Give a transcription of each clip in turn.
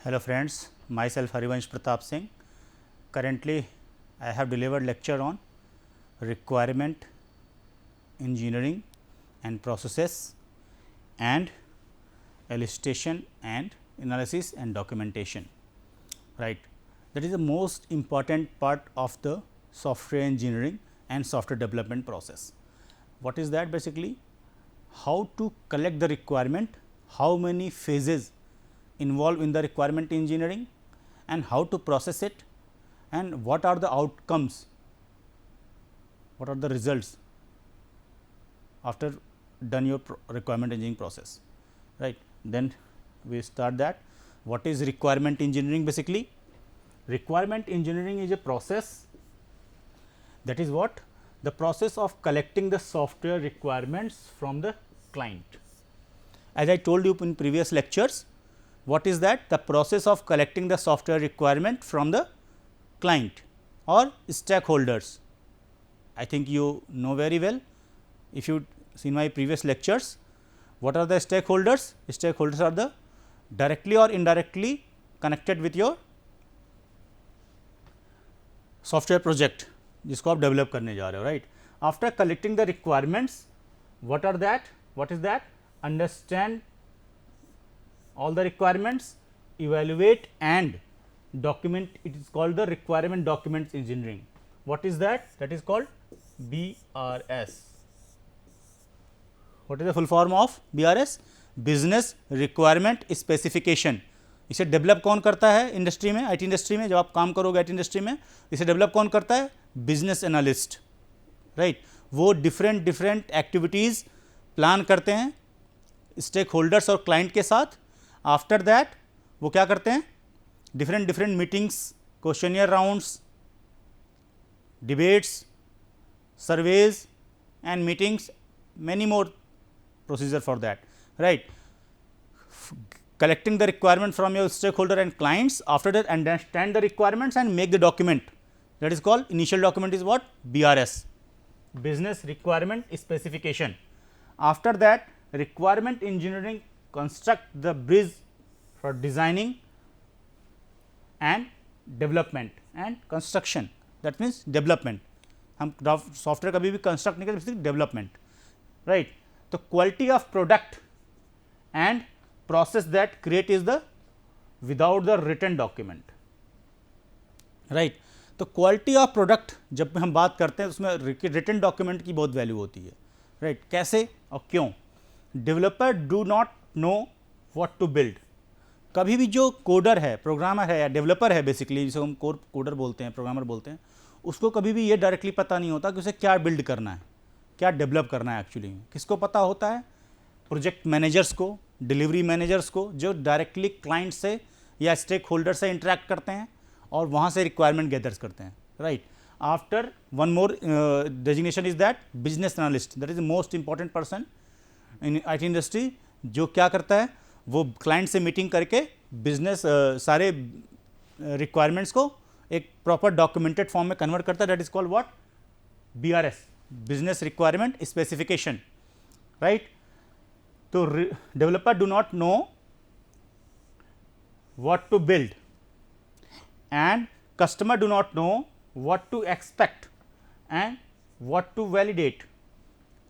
Hello friends, myself Harivansh Pratap Singh. Currently, I have delivered lecture on requirement engineering and processes and elicitation and analysis and documentation. Right, that is the most important part of the software engineering and software development process. What is that basically? How to collect the requirement, how many phases involved in the requirement engineering and how to process it and what are the outcomes, what are the results after done your requirement engineering process, right. Then we start that. What is requirement engineering basically? Requirement engineering is a process, that is what, the process of collecting the software requirements from the client. As I told you in previous lectures, what is that? The process of collecting the software requirement from the client or stakeholders. I think you know very well, if you see my previous lectures. What are the stakeholders? Stakeholders are the directly or indirectly connected with your software project जिसको आप develop करने जा रहे हो, right. After collecting the requirements, what are that, what is that? Understand all the requirements, evaluate and document. It is called the requirement documents engineering. What is that? That is called BRS. What is the full form of BRS? Business Requirement Specification. इसे develop कौन करता है industry में, IT industry में? जब आप काम करोगे आईटी इंडस्ट्री में, इसे डेवलप कौन करता है? Business analyst, right. वो डिफरेंट एक्टिविटीज़ प्लान करते हैं स्टेक होल्डर्स और क्लाइंट के साथ. आफ्टर दैट वो क्या करते हैं? Different meetings, questionnaire rounds, debates, surveys and meetings, many more procedure for that, right. Collecting the requirement from your stakeholder and clients. After that, understand the requirements and make the document. That is called, initial document is what? BRS, Business Requirement Specification. After that, requirement engineering construct the bridge for designing and development and construction. That means development. हम software कभी भी construct नहीं करते, development, right. तो quality of product and process that create is the without the written document, right. तो quality of product जब हम बात करते हैं उसमें रिटन डॉक्यूमेंट की बहुत वैल्यू होती है, राइट. कैसे और क्यों? Developer do not know what to build. कभी भी जो कोडर है, प्रोग्रामर है या डेवलपर है बेसिकली, जिसे हम कोडर बोलते हैं, प्रोग्रामर बोलते हैं, उसको कभी भी ये डायरेक्टली पता नहीं होता कि उसे क्या बिल्ड करना है, क्या डेवलप करना है. एक्चुअली किसको पता होता है? प्रोजेक्ट मैनेजर्स को, डिलीवरी मैनेजर्स को, जो डायरेक्टली क्लाइंट से या स्टेक होल्डर से इंटरेक्ट करते हैं और वहाँ से रिक्वायरमेंट गैदर्स करते हैं, right. After one more designation is that business analyst. That is the most important person in IT industry. जो क्या करता है? वो क्लाइंट से मीटिंग करके बिजनेस सारे रिक्वायरमेंट्स को एक प्रॉपर डॉक्यूमेंटेड फॉर्म में कन्वर्ट करता है. That is called what? BRS, business requirement specification, right. तो developer do not know what to build and customer do not know what to expect and what to validate.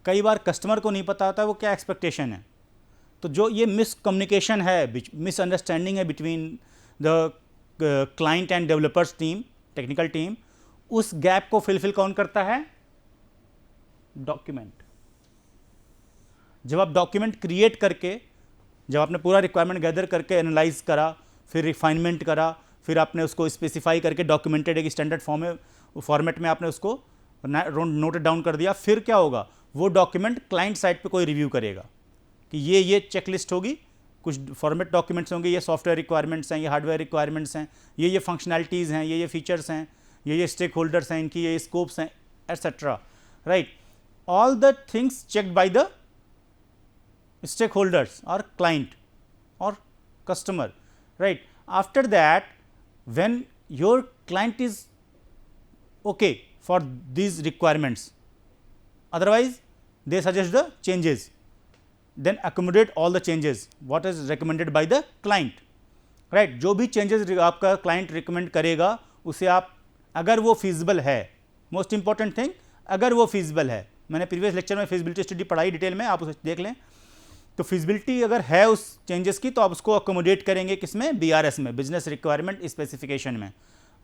कई बार customer को नहीं पता होता वो क्या एक्सपेक्टेशन है. तो जो ये मिसकम्युनिकेशन है, मिसअंडरस्टैंडिंग है between the client and developers team, technical team, उस गैप को फिलफिल कौन करता है? डॉक्यूमेंट. जब आप डॉक्यूमेंट क्रिएट करके, जब आपने पूरा रिक्वायरमेंट गैदर करके एनालाइज करा, फिर रिफाइनमेंट करा, फिर आपने उसको स्पेसिफाई करके डॉक्यूमेंटेड एक स्टैंडर्ड फॉर्मेट में आपने उसको नोट डाउन कर दिया, फिर क्या होगा? वो डॉक्यूमेंट क्लाइंट साइड पे कोई रिव्यू करेगा कि ये चेकलिस्ट होगी, कुछ फॉर्मेट डॉक्यूमेंट्स होंगे, ये सॉफ्टवेयर रिक्वायरमेंट्स हैं, ये हार्डवेयर रिक्वायरमेंट्स हैं, ये फंक्शनैलिटीज़ हैं, ये फीचर्स हैं, ये स्टेक होल्डर्स हैं, इनकी ये स्कोप्स हैं, etcetera, right. All the things checked by the stakeholders or client or customer, right. After that, when your client is okay for these requirements, otherwise they suggest the changes, then accommodate all the changes what is recommended by the client, right जो भी changes आपका client recommend करेगा उसे आप, अगर वो feasible है, most important thing, अगर वो फिजिबल है, मैंने प्रीवियस लेक्चर में फिजिबिलिटी स्टडी पढ़ाई डिटेल में, आप उसे देख लें, तो फिजिबिलिटी अगर है उस चेंजेस की तो आप उसको अकोमोडेट करेंगे किसमें, BRS में, बिजनेस रिक्वायरमेंट स्पेसिफिकेशन में।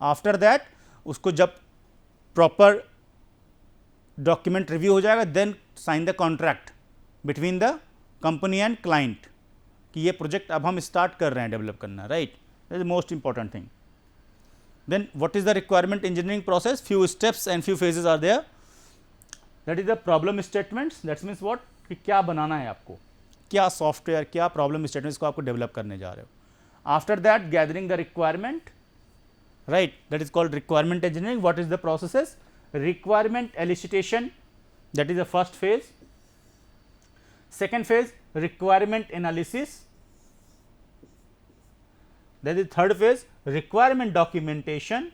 आफ्टर दैट उसको जब प्रॉपर डॉक्यूमेंट रिव्यू हो जाएगा, then sign the contract between the company and client कि ये प्रोजेक्ट अब हम स्टार्ट कर रहे हैं डेवलप करना, right, that is most important thing. Then what is the requirement engineering process, few steps and few phases are there, that is the problem statements, that's means what, कि क्या बनाना है आपको, क्या सॉफ्टवेयर, क्या प्रॉब्लम स्टेटमेंट्स को आपको develop करने जा रहे हो। After that gathering the requirement, right, that is called requirement engineering. What is the processes, requirement elicitation, that is the first phase. Second phase, requirement analysis, that is third phase, requirement documentation.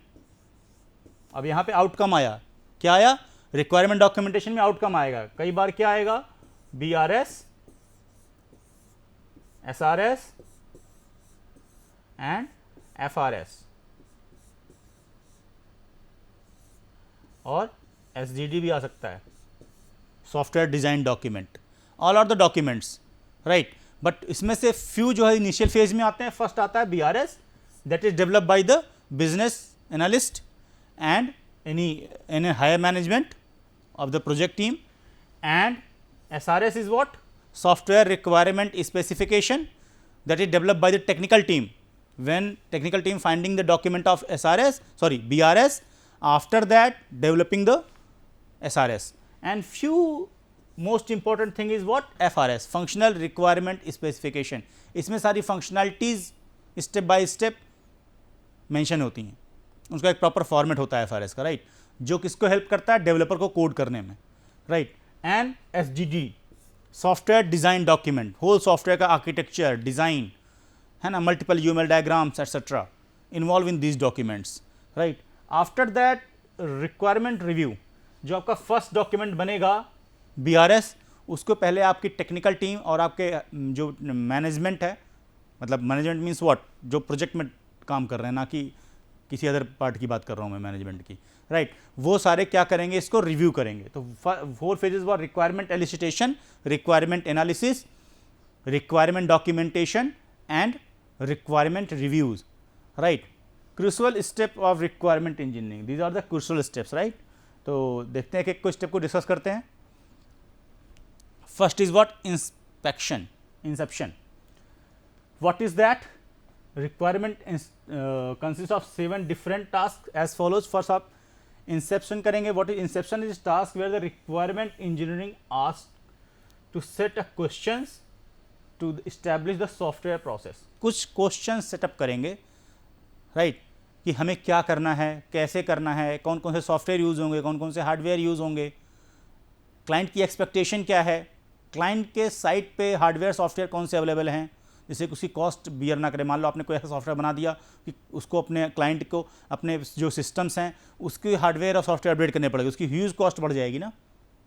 अब यहाँ पे outcome आया, क्या आया, requirement documentation में outcome आएगा, कई बार क्या आएगा, BRS, SRS एंड FRS और SGD भी आ सकता है, software design document, all are the documents, right. But इसमें से फ्यू जो है इनिशियल फेज में आते हैं। फर्स्ट आता है BRS, that is develop by the business analyst and any higher management of the project team, and SRS is what, software requirement specification, that is developed by the technical team. When technical team finding the document of BRS, after that developing the SRS. And few most important thing is what, FRS, functional requirement specification. इसमें सारी functionalities step by step mention होती हैं, उसका एक proper format होता है FRS का, right, जो किसको हेल्प करता है, डेवलपर को कोड करने में, right. And SGD, software design document, whole software का आर्किटेक्चर डिज़ाइन है ना, multiple UML diagrams etcetera involve in these documents, right. After that requirement review, जो आपका फर्स्ट डॉक्यूमेंट बनेगा BRS, उसको पहले आपकी टेक्निकल टीम और आपके जो मैनेजमेंट है, मतलब मैनेजमेंट मीन्स व्हाट, जो प्रोजेक्ट में काम कर रहे हैं, ना कि किसी अदर पार्ट की बात कर रहा हूँ मैं मैनेजमेंट की, राइट, वो सारे क्या करेंगे, इसको रिव्यू करेंगे। तो 4 phases were requirement elicitation, requirement analysis, requirement documentation and requirement reviews, right. Crucial step of requirement engineering, these are the crucial steps, right. तो देखते हैं कि एक स्टेप को डिस्कस करते हैं। First is what, inception. What is that, requirement consist of 7 different task as follows. First आप inception करेंगे। What is inception, is task where the requirement engineering asked to set a questions to establish the software process. कुछ question setup करेंगे, right, कि हमें क्या करना है, कैसे करना है, कौन कौन से सॉफ्टवेयर यूज़ होंगे, कौन कौन से हार्डवेयर यूज़ होंगे, क्लाइंट की एक्सपेक्टेशन क्या है, क्लाइंट के साइट पे हार्डवेयर सॉफ्टवेयर कौन से अवेलेबल हैं, जिससे उसकी कॉस्ट बियर ना करे। मान लो आपने कोई ऐसा सॉफ्टवेयर बना दिया कि उसको अपने क्लाइंट को अपने जो सिस्टम्स हैं उसके हार्डवेयर और सॉफ्टवेयर अपडेट करने पड़ेगा, उसकी ह्यूज कॉस्ट बढ़ जाएगी ना।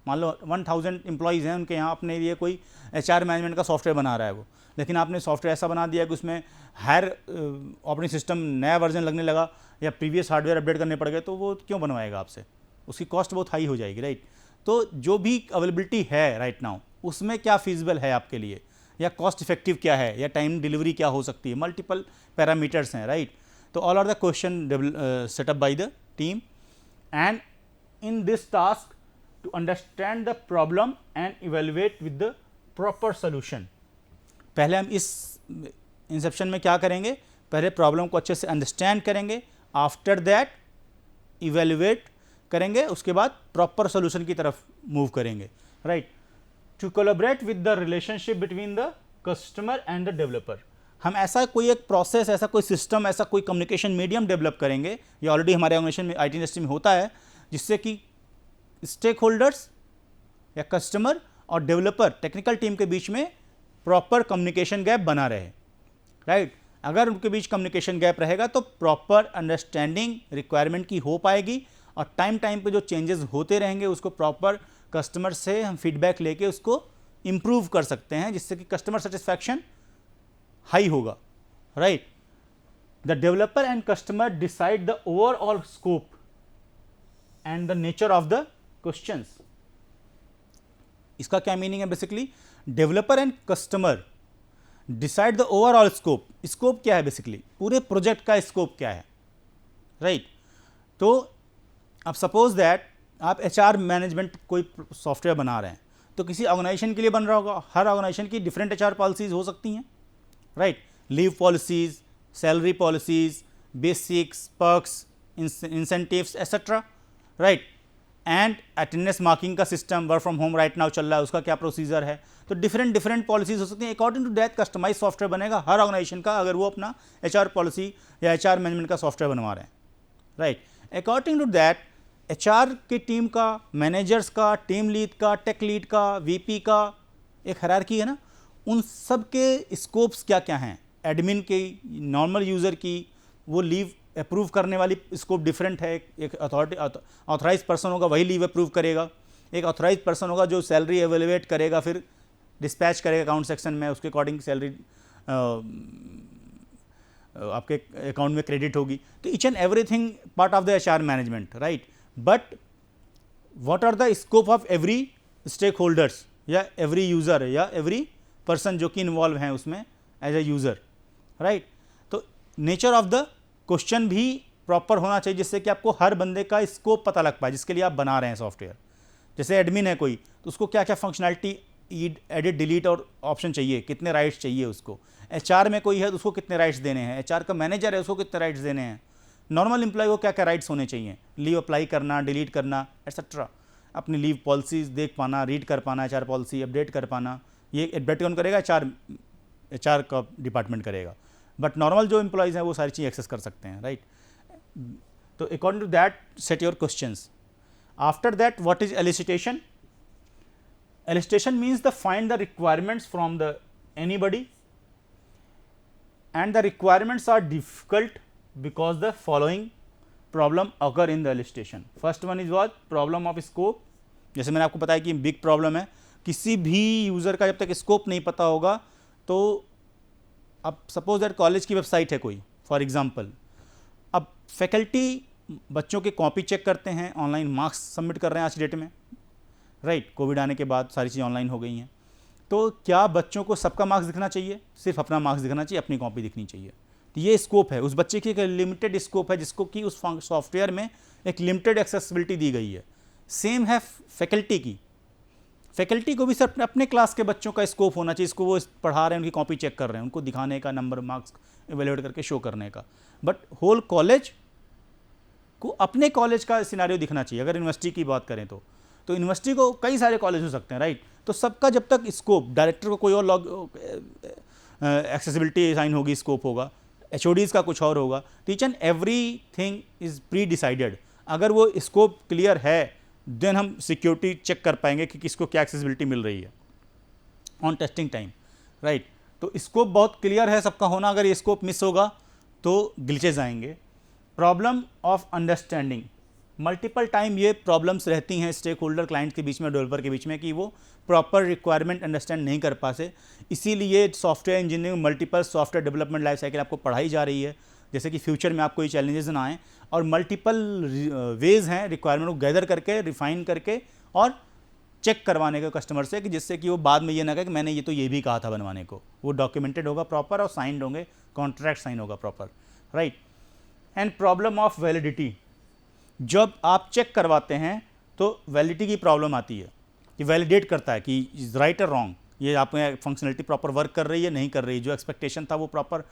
मान लो 1000 एम्प्लॉयज़ हैं उनके यहाँ, अपने लिए कोई HR मैनेजमेंट का सॉफ्टवेयर बना रहा है वो, लेकिन आपने सॉफ्टवेयर ऐसा बना दिया कि उसमें हायर ऑपरेटिंग सिस्टम नया वर्जन लगने लगा या प्रीवियस हार्डवेयर अपडेट करने पड़ गए, तो वो क्यों बनवाएगा आपसे, उसकी कॉस्ट बहुत हाई हो जाएगी, राइट। तो जो भी अवेलेबिलिटी है राइट नाउ, उसमें क्या फीजिबल है आपके लिए, या कॉस्ट इफेक्टिव क्या है, या टाइम डिलीवरी क्या हो सकती है, मल्टीपल पैरामीटर्स हैं, राइट। तो all are the question setup by the team, and in this task to understand the problem and evaluate with the proper solution. पहले हम इस इंसेप्शन में क्या करेंगे, पहले प्रॉब्लम को अच्छे से अंडरस्टैंड करेंगे, आफ्टर दैट इवेलुएट करेंगे, उसके बाद प्रॉपर सोल्यूशन की तरफ मूव करेंगे, right. To collaborate with the relationship between the customer and the developer. हम ऐसा कोई एक प्रोसेस, ऐसा कोई सिस्टम, ऐसा कोई कम्युनिकेशन मीडियम डेवलप करेंगे, ये ऑलरेडी हमारे ऑर्गेनाइजेशन में IT इंडस्ट्री में होता है, जिससे कि स्टेक होल्डर्स या कस्टमर और डेवलपर टेक्निकल टीम के बीच में प्रॉपर कम्युनिकेशन गैप बना रहे, राइट। अगर उनके बीच कम्युनिकेशन गैप रहेगा तो प्रॉपर अंडरस्टैंडिंग रिक्वायरमेंट की हो पाएगी, और टाइम पे जो चेंजेस होते रहेंगे उसको प्रॉपर कस्टमर से हम फीडबैक लेके उसको इम्प्रूव कर सकते हैं, जिससे कि कस्टमर सेटिस्फैक्शन हाई होगा, right. The developer and customer decide the overall scope and the nature of the questions. इसका क्या मीनिंग है? Basically developer and customer decide the overall scope. Scope क्या है? बेसिकली पूरे प्रोजेक्ट का स्कोप क्या है, राइट? तो अब सपोज दैट आप एचआर मैनेजमेंट कोई सॉफ्टवेयर बना रहे हैं, तो किसी ऑर्गेनाइजेशन के लिए बन रहा होगा, हर ऑर्गेनाइजेशन की डिफरेंट एचआर पॉलिसीज हो सकती हैं, right? Leave policies, salary policies, basics, perks, incentives etcetera, right? And attendance marking का system, work from home right now चल रहा है, उसका क्या प्रोसीजर है। तो डिफरेंट पॉलिसीज हो सकती हैं। According to that customise software बनेगा हर ऑर्गेनाइजेशन का, अगर वो अपना एचआर पॉलिसी या एचआर मैनेजमेंट का सॉफ्टवेयर बनवा रहे हैं, right? According to that HR की टीम का, मैनेजर्स का, टीम लीड का, टेक लीड का, वीपी का एक हायरार्की है ना, उन सब के स्कोप्स क्या क्या हैं। एडमिन की, नॉर्मल यूज़र की, वो लीव अप्रूव करने वाली स्कोप डिफरेंट है। एक ऑथराइज पर्सन होगा वही लीव अप्रूव करेगा, एक ऑथराइज पर्सन होगा जो सैलरी एवेलुएट करेगा, फिर डिस्पैच करेगा अकाउंट सेक्शन में, उसके अकॉर्डिंग सैलरी आपके अकाउंट में क्रेडिट होगी। तो each and everything part of the HR management, right? But what are the scope of every stakeholders या एवरी यूज़र या एवरी पर्सन जो कि इन्वॉल्व हैं उसमें एज ए यूज़र, राइट? तो नेचर ऑफ द क्वेश्चन भी proper होना चाहिए, जिससे कि आपको हर बंदे का स्कोप पता लग पाए जिसके लिए आप बना रहे हैं सॉफ्टवेयर। जैसे एडमिन है कोई, तो उसको क्या क्या फंक्शनैलिटी, एडिट, डिलीट और ऑप्शन चाहिए, कितने राइट्स चाहिए उसको। एचआर में कोई है तो उसको कितने राइट्स देने हैं, एचआर का मैनेजर है उसको कितने राइट्स देने हैं, नॉर्मल एम्प्लॉय को क्या क्या राइट्स होने चाहिए, लीव अप्लाई करना, डिलीट करना एटसेट्रा, अपनी लीव पॉलिसीज देख पाना, रीड कर पाना, एचआर पॉलिसी अपडेट कर पाना। ये अपडेट कौन करेगा? एचआर का डिपार्टमेंट करेगा, बट नॉर्मल जो एम्प्लॉयज़ हैं वो सारी चीज़ एक्सेस कर सकते हैं, राइट? तो according to that set your questions. After that what is elicitation? Elicitation means the find the requirements from the anybody, and the requirements are difficult because the following problem occur in the elicitation. First one is what? Problem of scope. जैसे मैंने आपको बताया कि big problem है, किसी भी user का जब तक स्कोप नहीं पता होगा, तो अब सपोज दैट कॉलेज की वेबसाइट है कोई, फॉर एग्जांपल, अब फैकल्टी बच्चों के कॉपी चेक करते हैं, ऑनलाइन मार्क्स सबमिट कर रहे हैं आज की डेट में, राइट? कोविड आने के बाद सारी चीज़ें ऑनलाइन हो गई हैं। तो क्या बच्चों को सबका मार्क्स दिखना चाहिए? सिर्फ अपना मार्क्स दिखना चाहिए, अपनी कॉपी दिखनी चाहिए? तो ये स्कोप है, उस बच्चे की एक लिमिटेड स्कोप है जिसको कि उस सॉफ्टवेयर में एक लिमिटेड एक्सेसिबिलिटी दी गई है। सेम है फैकल्टी की, फैकल्टी को भी सिर्फ अपने क्लास के बच्चों का स्कोप होना चाहिए, इसको वो पढ़ा रहे हैं, उनकी कॉपी चेक कर रहे हैं, उनको दिखाने का, नंबर मार्क्स एवेल्यूएट करके शो करने का। बट होल कॉलेज को अपने कॉलेज का सिनारियो दिखना चाहिए। अगर यूनिवर्सिटी की बात करें तो यूनिवर्सिटी को कई सारे कॉलेज हो सकते हैं, राइट? तो सबका जब तक स्कोप, डायरेक्टर को कोई और एक्सेसिबिलिटी साइन होगी, स्कोप होगा, एचओडीज़ का कुछ और होगा, तो each and every thing is pre decided. अगर वो स्कोप क्लियर है देन हम सिक्योरिटी चेक कर पाएंगे कि किसको क्या एक्सेसिबिलिटी मिल रही है ऑन टेस्टिंग टाइम, राइट? तो स्कोप बहुत क्लियर है सबका होना। अगर ये स्कोप मिस होगा तो ग्लिचेज आएंगे। Problem of understanding, multiple time ये प्रॉब्लम्स रहती हैं स्टेक होल्डर क्लाइंट के बीच में, डेवलपर के बीच में, कि वो प्रॉपर रिक्वायरमेंट अंडरस्टैंड नहीं कर पाते। इसीलिए software engineering, multiple software development life cycle आपको पढ़ाई जा रही है, जैसे कि फ्यूचर में आपको ये चैलेंजेस ना आएँ। और मल्टीपल वेज़ हैं रिक्वायरमेंट को गैदर करके, रिफाइन करके और चेक करवाने के कस्टमर से, कि जिससे कि वो बाद में ये ना कहे कि मैंने ये भी कहा था बनवाने को। वो डॉक्यूमेंटेड होगा प्रॉपर और साइंड होंगे, कॉन्ट्रैक्ट साइन होगा proper, right? And problem of validity, जब आप चेक करवाते हैं तो वैलिडिटी की प्रॉब्लम आती है, कि वैलिडेट करता है कि इज राइट और रॉन्ग, ये आप में फंक्शनलिटी प्रॉपर वर्क कर रही है, नहीं कर रही है, जो एक्सपेक्टेशन था वो प्रॉपर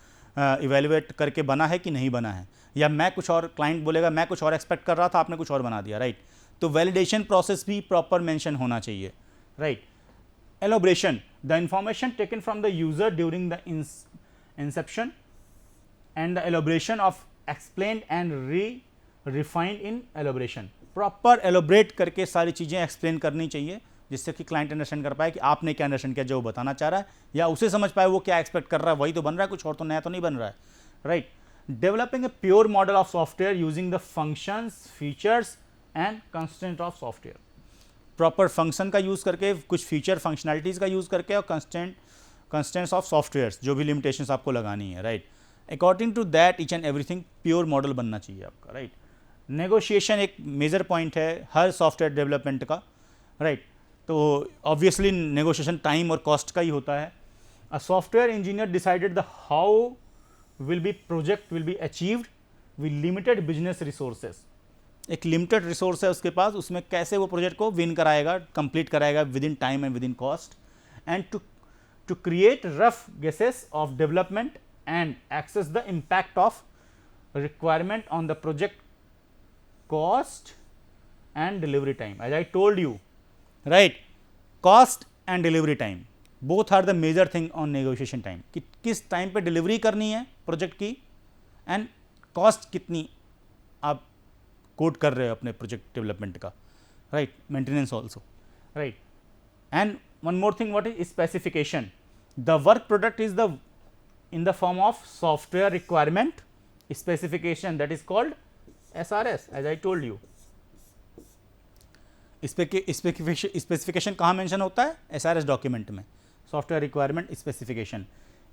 इवेल्युएट करके बना है कि नहीं बना है, या मैं कुछ और, क्लाइंट बोलेगा मैं कुछ और एक्सपेक्ट कर रहा था, आपने कुछ और बना दिया, राइट? तो वैलिडेशन प्रोसेस भी प्रॉपर मेंशन होना चाहिए, right? Elaboration, the information taken from the user during the inception and the elaboration of explained and refined in elaboration, proper elaborate करके सारी चीज़ें एक्सप्लेन करनी चाहिए, जिससे कि क्लाइंट अंडरस्टैंड कर पाए कि आपने क्या अंडरस्टैंड किया, जो वो बताना चाह रहा है, या उसे समझ पाए वो क्या एक्सपेक्ट कर रहा है, वही तो बन रहा है, कुछ और तो नया तो नहीं बन रहा है, right? Developing a pure model of software using the functions, features and constraint of software, proper function का यूज़ करके, कुछ फीचर फंक्शनैलिटीज़ का यूज़ करके, और कंस्ट्रेंट्स ऑफ सॉफ्टवेयर, जो भी लिमिटेशंस आपको लगानी है, right? According to that each and everything pure model बनना चाहिए आपका, राइट। नेगोशिएशन एक मेजर पॉइंट है हर सॉफ्टवेयर डेवलपमेंट का, राइट। तो ऑब्वियसली नेगोशिएशन टाइम और कॉस्ट का ही होता है। A software engineer decided the how will be project will be achieved with limited business resources. एक लिमिटेड रिसोर्स है उसके पास, उसमें कैसे वो प्रोजेक्ट को विन कराएगा, कंप्लीट कराएगा within time and within cost, and to create rough guesses of development and access the impact of requirement on the project cost and delivery time. As I told you, right, cost and delivery time both are the major thing on negotiation time, कि किस time पे delivery करनी है project की and cost कितनी आप coat कर रहे हो अपने प्रोजेक्ट डेवलपमेंट का, right, maintenance also, right. And one more thing, what is specification? The work product is the in the form of software requirement specification that is called SRS, as I told you. Specification कहाँ mention होता है? SRS document में, software requirement specification.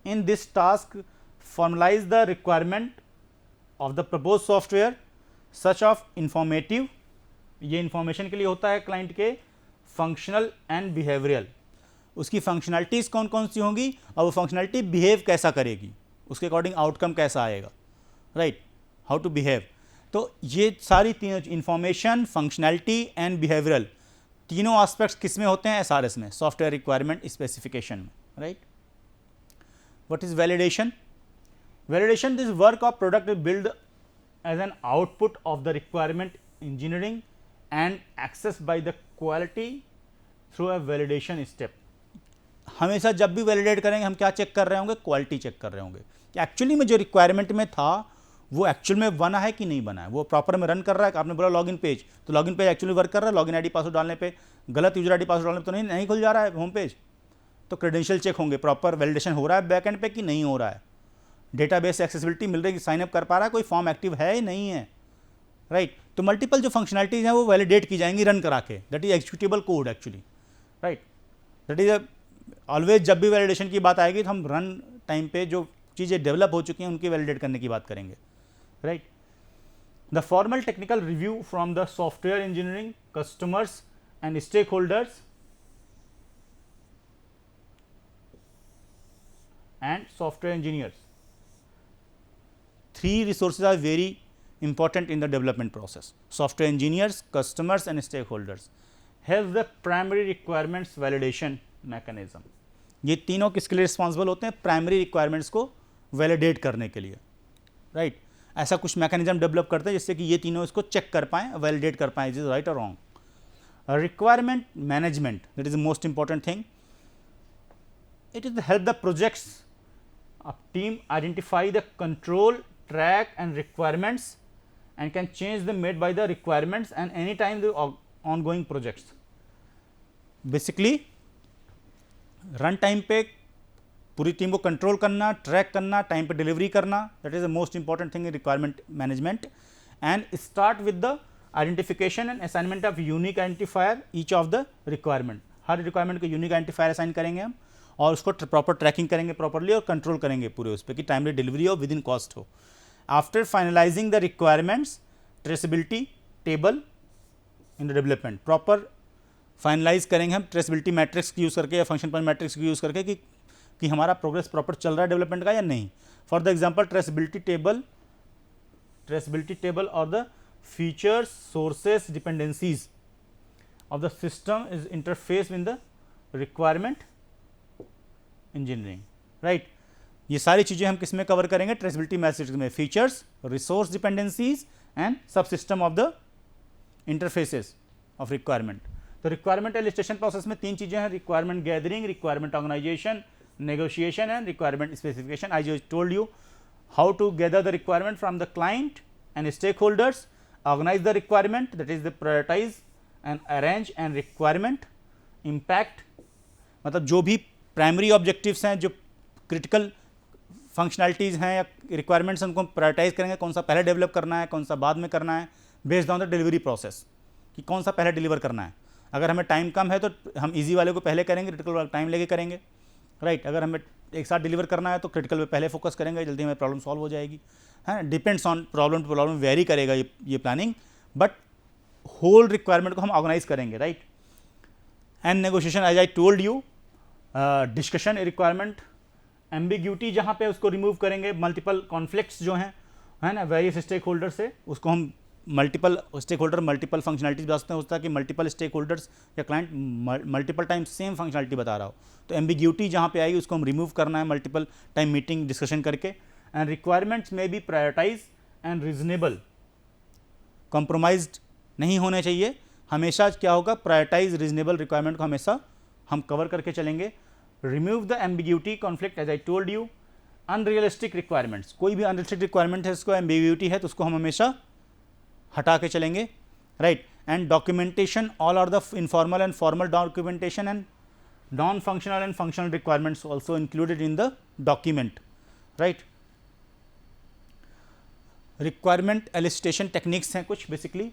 In this task formalise the requirement of the propose software such of informative, ये information के लिए होता है client के, फंक्शनल एंड बिहेवियरल। उसकी फंक्शनैलिटीज़ कौन कौन सी होंगी और वो फंक्शनैलिटी बिहेव कैसा करेगी, उसके अकॉर्डिंग आउटकम कैसा आएगा, राइट, हाउ टू बिहेव। तो ये सारी तीनों इंफॉर्मेशन, फंक्शनैलिटी एंड बिहेवियरल, तीनों एस्पेक्ट्स किस में होते हैं? SRS में, सॉफ्टवेयर रिक्वायरमेंट स्पेसिफिकेशन में, right. What is validation? Validation, this work of product is build as an output of the requirement engineering and access by the quality through a validation step. हमेशा जब भी validate करेंगे हम क्या check कर रहे होंगे? क्वालिटी चेक कर रहे होंगे कि एक्चुअली में जो रिक्वायरमेंट में था वो एक्चुअल में बना है कि नहीं बना है, वो प्रॉपर में रन कर रहा है। आपने बोला लॉगिन पेज, तो लॉगिन पेज एक्चुअली वर्क कर रहा है, लॉगिन आईडी पासवर्ड डालने पे, गलत यूजर आईडी पासवर्ड डालने पे तो नहीं खुल जा रहा है होम पेज। तो क्रेडेंशियल चेक होंगे, प्रॉपर वैलिडेशन हो रहा है बैक एंड पे कि नहीं हो रहा है, डेटाबेस एक्सेसिबिलिटी मिल रही है, साइनअप कर पा रहा है, कोई फॉर्म एक्टिव है नहीं है, राइट। तो मल्टीपल जो फंक्शनलिटीज़ हैं वो वैलिडेट की जाएंगी रन करा के, that is executable code actually, right. That is always जब भी वैलिडेशन की बात आएगी तो हम रन टाइम पे जो चीज़ें डेवलप हो चुकी हैं उनकी वैलिडेट करने की बात करेंगे, right. The formal technical review from the software engineering customers and stakeholders and software engineers, three resources are very important in the development process. Software engineers, customers and stakeholders have the primary requirements validation mechanism. ये तीनों किसके लिए responsible होते हैं? Primary requirements को validate करने के लिए, राइट। ऐसा कुछ मैकेनिज्म डेवलप करते हैं जिससे कि ये तीनों इसको चेक कर पाएँ, वैलिडेट कर पाएँ, इज राइट और wrong. Requirement management, that is the most important thing. It is help the projects of team identify the control, track and requirements and can change them made by the requirements and anytime the ongoing projects. Basically run time पे पूरी team को control करना, track करना, time पे delivery करना, that is the most important thing in requirement management. And start with the identification and assignment of unique identifier each of the requirement. Her requirement को unique identifier assign करेंगे हम और उसको proper trekking करेंगे properly और control करेंगे पूरे उस पर कि टाइमली डिलीवरी हो, विद इन कॉस्ट हो। After finalizing the requirements, traceability table in the development, proper finalize करेंगे हम ट्रेसेबिलिटी मैट्रिक्स यूज़ करके या फंक्शन पॉइंट मैट्रिक्स यूज़ करके कि हमारा प्रोग्रेस प्रॉपर चल रहा है डेवलपमेंट का या नहीं। For the example traceability table और the features, sources, dependencies of the system is interface with the requirement engineering, right. ये सारी चीज़ें हम किस में कवर करेंगे? ट्रेसेबिलिटी मैट्रिक्स में, features, resource dependencies and subsystem of the interfaces of requirement. तो रिक्वायरमेंट एलिस्टेशन प्रोसेस में तीन चीज़ें हैं, requirement gathering, requirement organisation, negotiation and requirement specification. I just told you how to gather the requirement from the client and stakeholders, organise the requirement, that is the prioritise and arrange and requirement impact, मतलब जो भी primary objectives हैं, जो critical functionalities हैं या requirements उनको prioritise करेंगे, कौन सा पहले डेवलप करना है, कौन सा बाद में करना है, based on the delivery process कि कौन सा पहले डिलीवर करना है। अगर हमें टाइम कम है तो हम इजी वाले को पहले करेंगे, क्रिटिकल वाला टाइम लेके करेंगे, राइट। अगर हमें एक साथ डिलीवर करना है तो क्रिटिकल पे पहले फोकस करेंगे, जल्दी हमें प्रॉब्लम सॉल्व हो जाएगी, है। Depends on problem to problem very करेगा ये प्लानिंग, बट होल रिक्वायरमेंट को हम ऑर्गेनाइज करेंगे, right. And negotiation as I told you, discussion requirement, ambiguity जहाँ पे उसको रिमूव करेंगे, मल्टीपल कॉन्फ्लिक्ट्स जो हैं, है ना, वेरियस स्टेक होल्डर से, उसको हम multiple stakeholder multiple functionalities बता सकते हैं, होता है कि मल्टीपल स्टेक होल्डर्स या client multiple time same functionality बता रहा हो, तो एम्बिग्यूटी जहाँ पे आएगी उसको हम रिमूव करना है मल्टीपल टाइम मीटिंग डिस्कशन करके। एंड रिक्वायरमेंट्स में be prioritise and reasonable, compromised नहीं होने चाहिए, हमेशा क्या होगा, प्रायोरिटाइज रीजनेबल रिक्वायरमेंट को हमेशा हम कवर करके चलेंगे। Remove the ambiguity conflict as I told you. Unrealistic requirements, कोई भी अनरियलिस्टिक रिक्वायरमेंट है उसको एम्बिग्यूटी है तो उसको हम हमेशा हटा के चलेंगे, right. And documentation, all are the informal and formal documentation and non functional and functional requirements also included in the document, right. Requirement elicitation techniques हैं कुछ, basically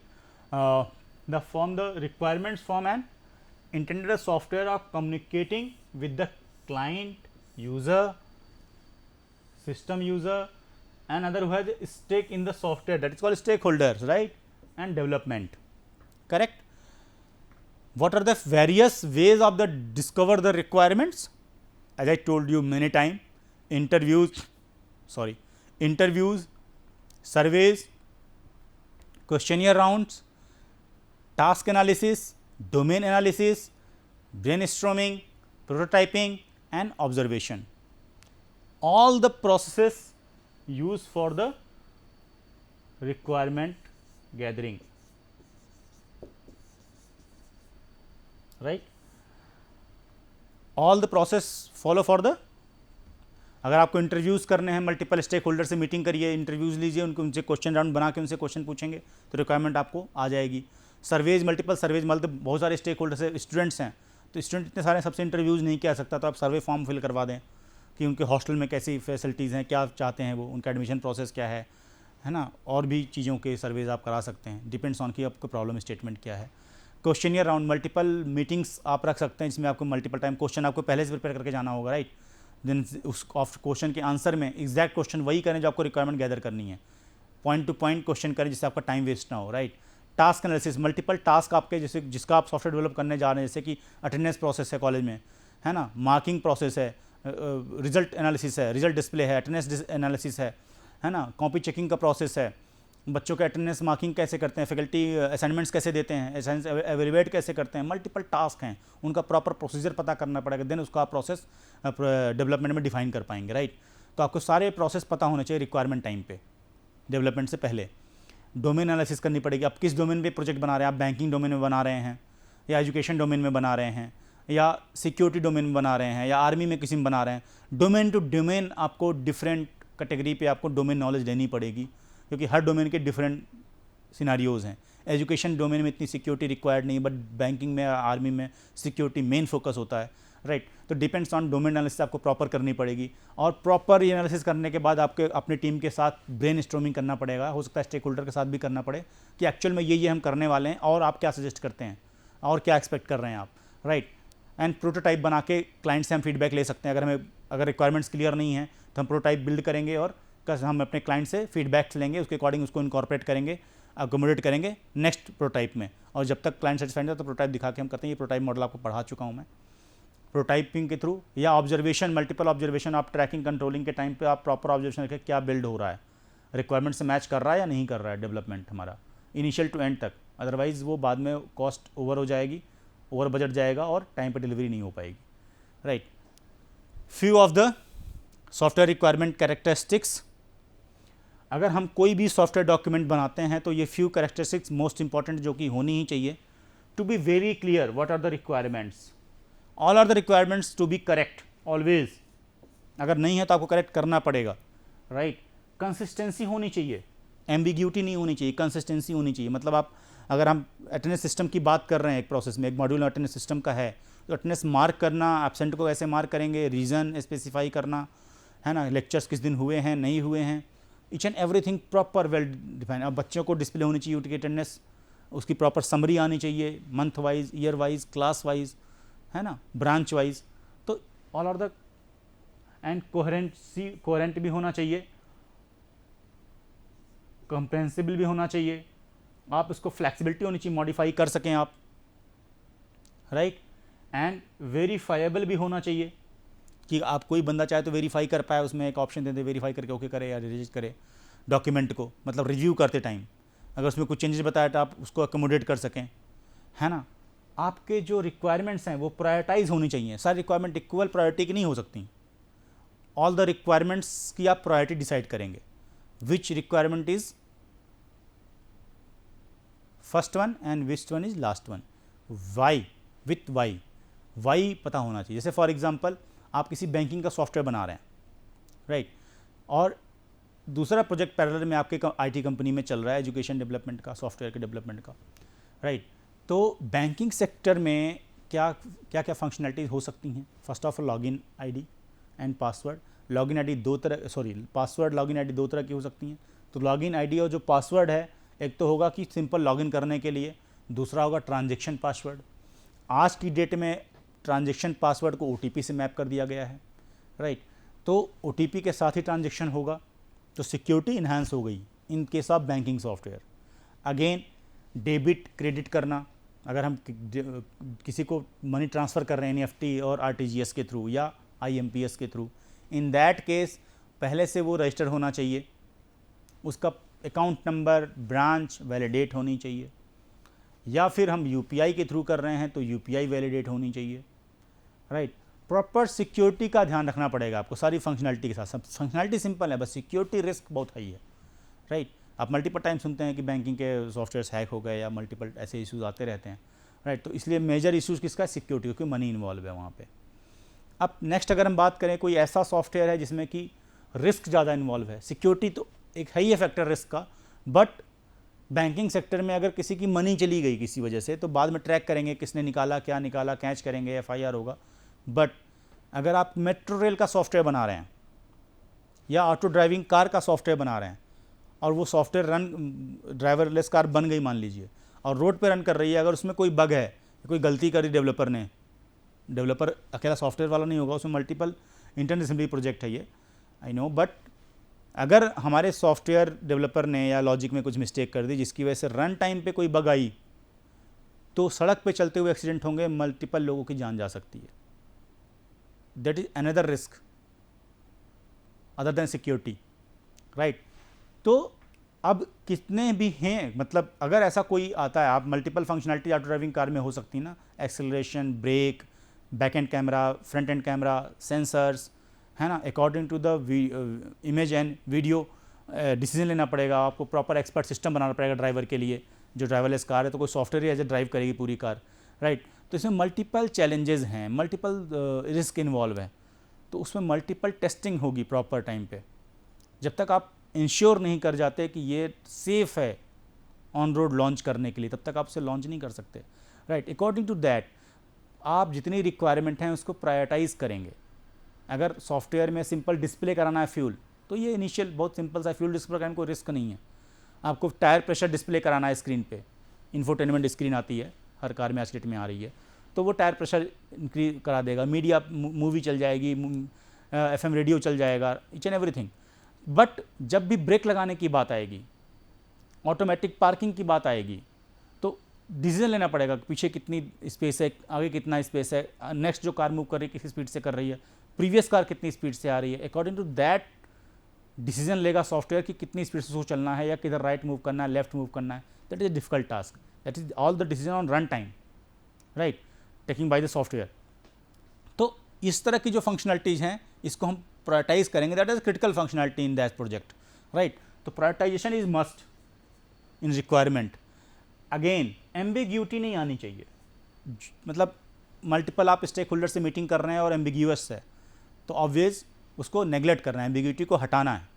the requirements form and intended a software of communicating with the client, user, system user and other who has a stake in the software, that is called stakeholders, right, and development, correct. What are the various ways of the discover the requirements? As I told you many times, interviews, surveys, questionnaire rounds, task analysis, domain analysis, brainstorming, prototyping and observation, all the processes used for the requirement gathering, right, all the process follow for the, अगर आपको interviews करने हैं, multiple stake holder से meeting करिए, interviews लीजिए, उनसे question round बना के उनसे क्वेश्चन पूछेंगे तो रिक्वायरमेंट आपको आ जाएगी। सर्वेज, मल्टीपल सर्वेज, मतलब बहुत सारे स्टेक होल्डर्स है, स्टूडेंट्स हैं तो स्टूडेंट इतने सारे सबसे इंटरव्यूज़ नहीं किया सकता, तो आप सर्वे फॉर्म फिल करवा दें कि उनके हॉस्टल में कैसी फैसिलिटीज़ हैं, क्या चाहते हैं वो, उनका एडमिशन प्रोसेस क्या है ना, और भी चीज़ों के सर्वेज आप करा सकते हैं, डिपेंड्स ऑन कि आपको प्रॉब्लम स्टेटमेंट क्या है। क्वेश्चनियर राउंड, मल्टीपल मीटिंग्स आप रख सकते हैं, इसमें आपको मल्टीपल टाइम क्वेश्चन आपको पहले से प्रिपेयर करके जाना होगा, राइट। देन उस क्वेश्चन के आंसर में एग्जैक्ट क्वेश्चन वही करें जो आपको रिक्वायरमेंट गैदर करनी है, पॉइंट टू पॉइंट क्वेश्चन करें जिससे आपका टाइम वेस्ट ना हो, right. Task analysis, multiple task आपके जैसे जिसका आप सॉफ्टवेयर डेवलप करने जा रहे हैं, जैसे कि अटेंडेंस प्रोसेस है कॉलेज में, है ना, मार्किंग प्रोसेस है, रिजल्ट एनालिसिस है, रिजल्ट डिस्प्ले है, अटेंडेंस एनालिसिस है ना, कॉपी चेकिंग का प्रोसेस है, बच्चों के अटेंडेंस मार्किंग कैसे करते हैं, फैकल्टी असाइनमेंट्स कैसे देते हैं, असाइनमेंट्स एवेल्युएट कैसे करते हैं, मल्टीपल टास्क हैं, उनका प्रॉपर प्रोसीजर पता करना पड़ेगा, देन उसका प्रोसेस डेवलपमेंट में डिफाइन कर पाएंगे, राइट। तो आपको सारे प्रोसेस पता होने चाहिए रिक्वायरमेंट टाइम पे, डेवलपमेंट से पहले। डोमेन एनालिसिस करनी पड़ेगी, आप किस डोमेन पे प्रोजेक्ट बना रहे हैं, आप बैंकिंग डोमेन में बना रहे हैं या एजुकेशन डोमेन में बना रहे हैं या सिक्योरिटी डोमेन में बना रहे हैं या आर्मी में किसी में बना रहे हैं, डोमेन टू डोमेन आपको डिफरेंट कैटेगरी पे आपको डोमेन नॉलेज लेनी पड़ेगी, क्योंकि हर डोमेन के डिफरेंट सिनारियोज़ हैं। एजुकेशन डोमेन में इतनी सिक्योरिटी रिक्वायर्ड नहीं, बट बैंकिंग में आर्मी में सिक्योरिटी मेन फोकस होता है, राइट। तो डिपेंड्स ऑन डोमेन एनालिसिस आपको प्रॉपर करनी पड़ेगी, और प्रॉपर एनालिसिस करने के बाद आपके अपनी टीम के साथ ब्रेनस्टॉर्मिंग करना पड़ेगा, हो सकता है स्टेक होल्डर के साथ भी करना पड़े कि एक्चुअल में ये हम करने वाले हैं और आप क्या सजेस्ट करते हैं और क्या एक्सपेक्ट कर रहे हैं आप, राइट। एंड प्रोटोटाइप बना के क्लाइंट से हम फीडबैक ले सकते हैं, अगर रिक्वायरमेंट्स क्लियर नहीं है तो हम प्रोटोटाइप बिल्ड करेंगे और हम अपने क्लाइंट से फीडबैक लेंगे, उसके अकॉर्डिंग उसको इनकॉर्पोरेट करेंगे, अकोमोडेट करेंगे नेक्स्ट प्रोटोटाइप में, और जब तक क्लाइंट सेटिस्फाइड है तो प्रोटोटाइप दिखा के हम करते हैं। ये प्रोटोटाइप मॉडल आपको पढ़ा चुका हूँ मैं, प्रोटोटाइपिंग के थ्रू या ऑब्जर्वेशन, मल्टीपल ऑब्जर्वेशन, आप ट्रैकिंग कंट्रोलिंग के टाइम पे आप प्रॉपर ऑब्जर्वेशन रखें क्या बिल्ड हो रहा है, रिक्वायरमेंट से मैच कर रहा है या नहीं कर रहा है डेवलपमेंट हमारा इनिशियल टू एंड तक, अदरवाइज़ वो बाद में कॉस्ट ओवर हो जाएगी, ओवर बजट जाएगा और टाइम पे डिलीवरी नहीं हो पाएगी, right. Few of the software requirement characteristics, अगर हम कोई भी सॉफ्टवेयर डॉक्यूमेंट बनाते हैं तो ये फ्यू कैरेक्टरिस्टिक्स मोस्ट इंपॉर्टेंट जो कि होनी ही चाहिए, to be very clear what are the requirements, all are the requirements to be correct always, अगर नहीं है तो आपको करेक्ट करना पड़ेगा, राइट। कंसिस्टेंसी होनी चाहिए, एम्बिग्यूटी नहीं होनी चाहिए, कंसिस्टेंसी होनी चाहिए। मतलब आप अगर हम अटेंडेंस सिस्टम की बात कर रहे हैं, एक प्रोसेस में एक मॉड्यूल अटेंडेंस सिस्टम का है, तो अटेंडेंस मार्क करना, एब्सेंट को कैसे मार्क करेंगे, रीज़न स्पेसिफाई करना, है ना, लेक्चर्स किस दिन हुए हैं नहीं हुए हैं, each and everything proper well define. अब बच्चों को डिस्प्ले होनी चाहिए उनकी अटेंडेंस, उसकी प्रॉपर समरी आनी चाहिए, month wise, year wise, class wise, है ना, ब्रांच वाइज। तो all are the and coherent भी होना चाहिए, कंप्रेहेंसिबल भी होना चाहिए, आप इसको फ्लेक्सिबिलिटी होनी चाहिए, मॉडिफाई कर सकें आप, राइट, एंड वेरीफाइबल भी होना चाहिए कि आप कोई बंदा चाहे तो वेरीफाई कर पाए, उसमें एक ऑप्शन देते वेरीफाई करके ओके करे या रिजेक्ट करे डॉक्यूमेंट को, मतलब रिव्यू करते टाइम अगर उसमें कुछ चेंजेस बताया तो आप उसको अकोमोडेट कर सकें, है ना। आपके जो रिक्वायरमेंट्स हैं वो प्रायोरिटाइज होनी चाहिए, सारी रिक्वायरमेंट इक्वल प्रायोरिटी की नहीं हो सकती, ऑल द रिक्वायरमेंट्स की आप प्रायोरिटी डिसाइड करेंगे, which requirement is first one and which one is last one, why, with why पता होना चाहिए। जैसे फॉर एग्जांपल आप किसी बैंकिंग का सॉफ्टवेयर बना रहे हैं, राइट, और दूसरा प्रोजेक्ट पैरेलल में आपके आईटी कंपनी में चल रहा है एजुकेशन डेवलपमेंट का, सॉफ्टवेयर के डेवलपमेंट का, राइट। तो बैंकिंग सेक्टर में क्या क्या फंक्शनलिटीज हो सकती हैं? First of all login ID and password. Login ID दो तरह, पासवर्ड लॉगिन आईडी दो तरह की हो सकती हैं। तो लॉगिन आईडी और जो पासवर्ड है, एक तो होगा कि सिंपल लॉगिन करने के लिए, दूसरा होगा ट्रांजेक्शन पासवर्ड। आज की डेट में ट्रांजेक्शन पासवर्ड को ओटीपी से मैप कर दिया गया है, राइट। तो ओटीपी के साथ ही ट्रांजेक्शन होगा, तो सिक्योरिटी इन्हांस हो गई in case of banking software. Again debit credit करना, अगर हम किसी को मनी ट्रांसफ़र कर रहे हैं एनईएफटी और आरटीजीएस के थ्रू या आईएमपीएस के थ्रू, इन दैट केस पहले से वो रजिस्टर होना चाहिए, उसका अकाउंट नंबर, ब्रांच वैलिडेट होनी चाहिए, या फिर हम यूपीआई के थ्रू कर रहे हैं तो यूपीआई वैलिडेट होनी चाहिए, राइट। प्रॉपर सिक्योरिटी का ध्यान रखना पड़ेगा आपको सारी फंक्शनलिटी के साथ। सब फंक्शनलिटी सिंपल है, बस सिक्योरिटी रिस्क बहुत हाई है, राइट। आप मल्टीपल टाइम सुनते हैं कि बैंकिंग के सॉफ्टवेयर्स हैक हो गए या मल्टीपल ऐसे इश्यूज आते रहते हैं, राइट। तो इसलिए मेजर इश्यूज़ किसका है? सिक्योरिटी, क्योंकि मनी इन्वॉल्व है वहाँ पे। अब नेक्स्ट अगर हम बात करें कोई ऐसा सॉफ्टवेयर है जिसमें कि रिस्क ज़्यादा इन्वॉल्व है, सिक्योरिटी तो एक है ही है फैक्टर रिस्क का, बट बैंकिंग सेक्टर में अगर किसी की मनी चली गई किसी वजह से, तो बाद में ट्रैक करेंगे किसने निकाला, क्या निकाला, कैच करेंगे, एफआईआर होगा। बट अगर आप मेट्रो रेल का सॉफ्टवेयर बना रहे हैं या ऑटो ड्राइविंग कार का सॉफ्टवेयर बना रहे हैं और वो सॉफ्टवेयर ड्राइवरलेस कार बन गई मान लीजिए, और रोड पे रन कर रही है, अगर उसमें कोई बग है, कोई गलती करी डेवलपर ने, डेवलपर अकेला सॉफ्टवेयर वाला नहीं होगा, उसमें मल्टीपल इंटरडिसिप्लिनरी प्रोजेक्ट है ये, आई नो, बट अगर हमारे सॉफ्टवेयर डेवलपर ने या लॉजिक में कुछ मिस्टेक कर दी जिसकी वजह से रन टाइम पे कोई बग आई, तो सड़क पे चलते हुए एक्सीडेंट होंगे, मल्टीपल लोगों की जान जा सकती है। That is another risk other than security, right. तो अब कितने भी हैं, मतलब अगर ऐसा कोई आता है, आप multiple functionality auto driving car में हो सकती है ना, acceleration, brake, back end camera, front end camera, sensors, है ना, according to the image and video decision लेना पड़ेगा आपको, प्रॉपर एक्सपर्ट सिस्टम बनाना पड़ेगा ड्राइवर के लिए। जो ड्राइवरलेस कार है तो कोई सॉफ्टवेयर ही एज ए ड्राइव करेगी पूरी कार, राइट। तो इसमें मल्टीपल चैलेंजेस हैं, मल्टीपल रिस्क इन्वॉल्व है, तो उसमें मल्टीपल टेस्टिंग होगी प्रॉपर टाइम पे। जब तक आप इंश्योर नहीं कर जाते कि ये सेफ़ है ऑन रोड लॉन्च करने के लिए, तब तक आप उसे लॉन्च नहीं कर सकते, राइट। अकॉर्डिंग टू दैट आप जितनी रिक्वायरमेंट हैं उसको प्रायोरिटाइज करेंगे। अगर सॉफ्टवेयर में सिंपल डिस्प्ले कराना है फ्यूल, तो ये इनिशियल बहुत सिंपल सा फ्यूल डिस्प्ले कराने कोई रिस्क नहीं है। आपको टायर प्रेशर डिस्प्ले कराना है स्क्रीन पे, इंफोटेनमेंट स्क्रीन आती है हर कार में आज की डेट में आ रही है, तो वो टायर प्रेशर इंक्रीज करा देगा, मीडिया मूवी चल जाएगी, एफएम रेडियो चल जाएगा, ईच एंड एवरीथिंग। बट जब भी ब्रेक लगाने की बात आएगी, ऑटोमेटिक पार्किंग की बात आएगी, तो डिसीजन लेना पड़ेगा पीछे कितनी स्पेस है, आगे कितना स्पेस है, नेक्स्ट जो कार मूव कर रही है किस स्पीड से कर रही है, प्रीवियस कार कितनी स्पीड से आ रही है। अकॉर्डिंग टू दैट डिसीजन लेगा सॉफ्टवेयर कि कितनी स्पीड से चलना है या किधर राइट मूव करना है, लेफ्ट मूव करना है। That is a difficult task, that is all the decision on run time, right, taking by the software. तो इस तरह की जो फंक्शनलिटीज़ हैं इसको हम प्रायोरिटाइज करेंगे, that is critical functionality in that project, right. तो prioritisation is must in requirement. Again ambiguity नहीं आनी चाहिए, मतलब मल्टीपल आप स्टेक होल्डर से मीटिंग कर रहे हैं और एम्बिग्यूअस है, तो ऑब्वियस उसको नेगलेक्ट करना है, एम्बिग्यूटी को हटाना है,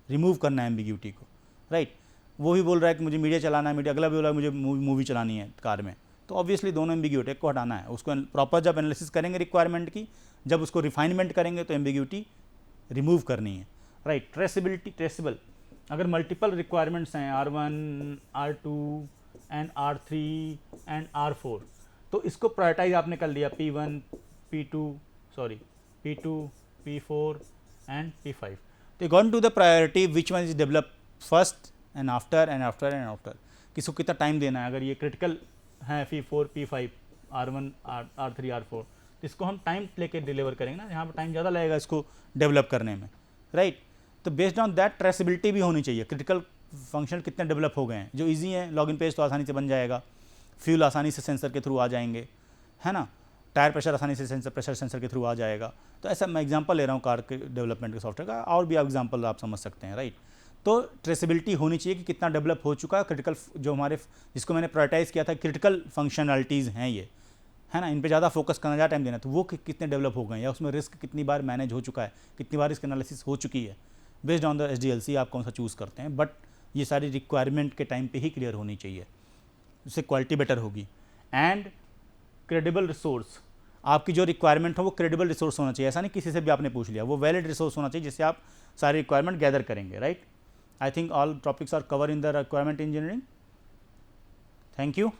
रिमूव करना है एम्बिग्यूटी को, राइट। वो भी बोल रहा है कि मुझे मीडिया चलाना है, मीडिया अगला भी बोल रहा है मुझे मूवी चलानी है कार में, तो ऑब्वियसली दोनों एम्बिग्यूटी को हटाना है। उसको प्रॉपर जब एनालिसिस करेंगे रिक्वायरमेंट की, जब उसको रिफाइनमेंट करेंगे तो एम्बिग्यूटी रिमूव करनी है, राइट। ट्रेसेबिलिटी, ट्रेसेबल, अगर मल्टीपल रिक्वायरमेंट्स हैं R1, R2 and R3 and R4, तो इसको प्रायोरिटाइज आपने कर लिया P1, P2, P4 and P5. तो according to the priority which one is develop first and after and after and after, किसको कितना टाइम देना है. अगर ये क्रिटिकल है P4 P5 R1 R3 R4, तो इसको हम टाइम लेके डिलीवर करेंगे ना, यहाँ पर टाइम ज़्यादा लगेगा इसको डेवलप करने में, राइट. तो बेस्ड ऑन दैट ट्रेसिबिलिटी भी होनी चाहिए. क्रिटिकल फंक्शन कितने डेवलप हो गए हैं, जो इजी है लॉगिन पेज तो आसानी से बन जाएगा, फ्यूल आसानी से सेंसर के थ्रू आ जाएंगे, है ना, टायर प्रेशर आसानी से प्रेशर सेंसर के थ्रू आ जाएगा. तो ऐसा मैं एग्जांपल ले रहा हूँ कार के डेवलपमेंट के सॉफ्टवेयर का, और भी एग्जांपल आप समझ सकते हैं, राइट. तो ट्रेसिबिलिटी होनी चाहिए कि कितना डेवलप हो चुका है. क्रिटिकल जो हमारे, जिसको मैंने प्रायोरिटाइज़ किया था, क्रिटिकल फंक्शनलिटीज़ हैं ये, है ना, इन पे ज़्यादा फोकस करना, ज़्यादा टाइम देना, तो वो कितने डेवलप हो गए हैं, या उसमें रिस्क कितनी बार मैनेज हो चुका है, कितनी बार इसकी एनालिसिस हो चुकी है. बेस्ड ऑन द SDLC आप कौन सा चूज़ करते हैं, बट ये सारी रिक्वायरमेंट के टाइम पे ही क्लियर होनी चाहिए, उससे क्वालिटी बेटर होगी. एंड क्रेडिबल रिसोर्स, आपकी जो रिक्वायरमेंट हो वो क्रेडिबल रिसोर्स होना चाहिए. ऐसा नहीं किसी से भी आपने पूछ लिया, वो वैलिड रिसोर्स होना चाहिए जिससे आप सारी रिक्वायरमेंट गैदर करेंगे, right. I think all topics are cover in the requirement engineering. Thank you.